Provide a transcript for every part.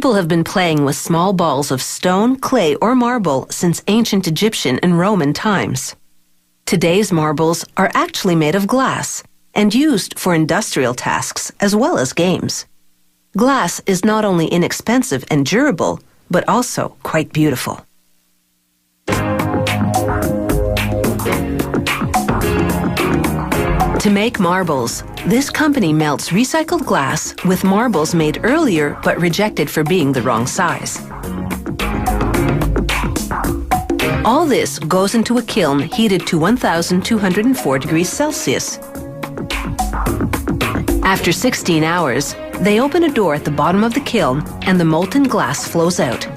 People have been playing with small balls of stone, clay, or marble since ancient Egyptian and Roman times. Today's marbles are actually made of glass and used for industrial tasks as well as games. Glass is not only inexpensive and durable, but also quite beautiful. To make marbles, this company melts recycled glass with marbles made earlier but rejected for being the wrong size. All this goes into a kiln heated to 1,204 degrees Celsius. After 16 hours, they open a door at the bottom of the kiln and the molten glass flows out.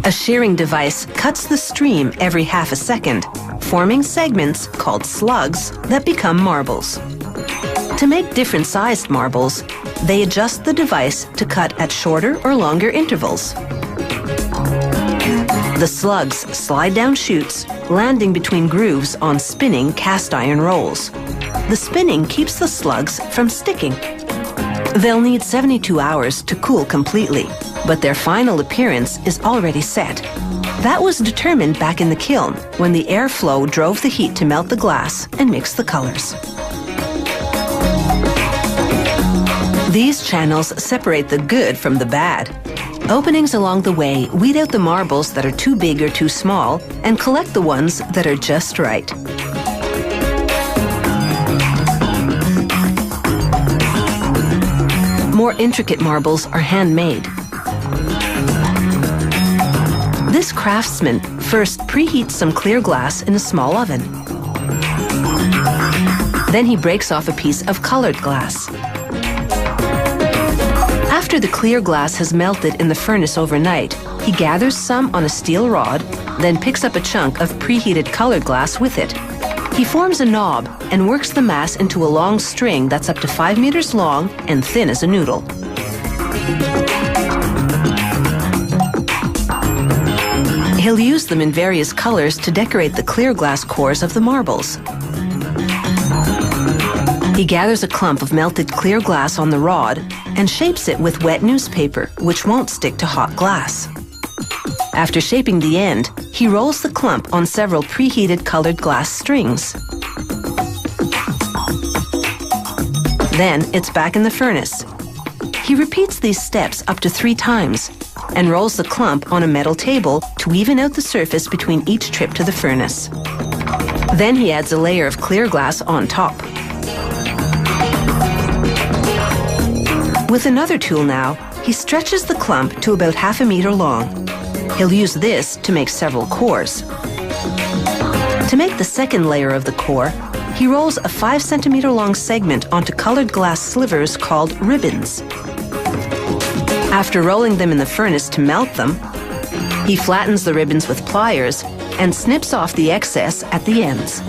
A shearing device cuts the stream every half a second, forming segments called slugs that become marbles. To make different sized marbles, they adjust the device to cut at shorter or longer intervals. The slugs slide down chutes, landing between grooves on spinning cast iron rolls. The spinning keeps the slugs from sticking. They'll need 72 hours to cool completely, but their final appearance is already set. That was determined back in the kiln when the airflow drove the heat to melt the glass and mix the colors. These channels separate the good from the bad. Openings along the way weed out the marbles that are too big or too small and collect the ones that are just right. More intricate marbles are handmade. This craftsman first preheats some clear glass in a small oven. Then he breaks off a piece of colored glass. After the clear glass has melted in the furnace overnight, he gathers some on a steel rod, then picks up a chunk of preheated colored glass with it. He forms a knob and works the mass into a long string that's up to 5 meters long and thin as a noodle. He'll use them in various colors to decorate the clear glass cores of the marbles. He gathers a clump of melted clear glass on the rod and shapes it with wet newspaper, which won't stick to hot glass. After shaping the end, he rolls the clump on several preheated colored glass strings. Then it's back in the furnace. He repeats these steps up to 3 times and rolls the clump on a metal table to even out the surface between each trip to the furnace. Then he adds a layer of clear glass on top. With another tool now, he stretches the clump to about 1/2 meter long. He'll use this to make several cores. To make the second layer of the core, he rolls a 5 centimeter long segment onto colored glass slivers called ribbons. After rolling them in the furnace to melt them, he flattens the ribbons with pliers and snips off the excess at the ends.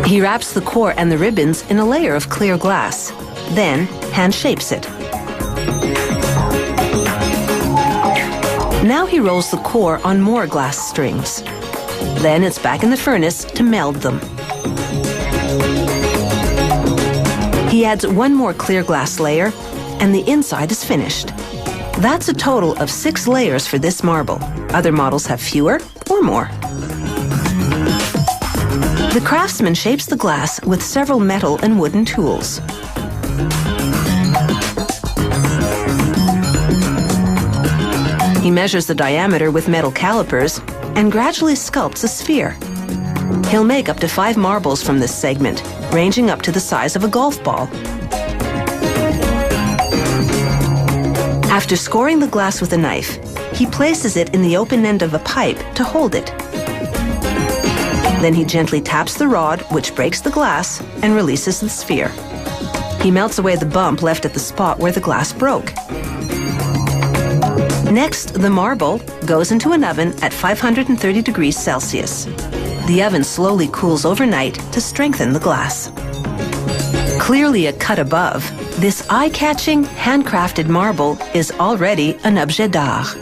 He wraps the core and the ribbons in a layer of clear glass, then hand shapes it. Now he rolls the core on more glass strings. Then it's back in the furnace to meld them. He adds 1 more clear glass layer, and the inside is finished. That's a total of 6 layers for this marble. Other models have fewer or more. The craftsman shapes the glass with several metal and wooden tools. He measures the diameter with metal calipers and gradually sculpts a sphere. He'll make up to 5 marbles from this segment, ranging up to the size of a golf ball. After scoring the glass with a knife, he places it in the open end of a pipe to hold it. Then he gently taps the rod, which breaks the glass and releases the sphere. He melts away the bump left at the spot where the glass broke. Next, the marble goes into an oven at 530 degrees Celsius. The oven slowly cools overnight to strengthen the glass. Clearly a cut above, this eye-catching, handcrafted marble is already an objet d'art.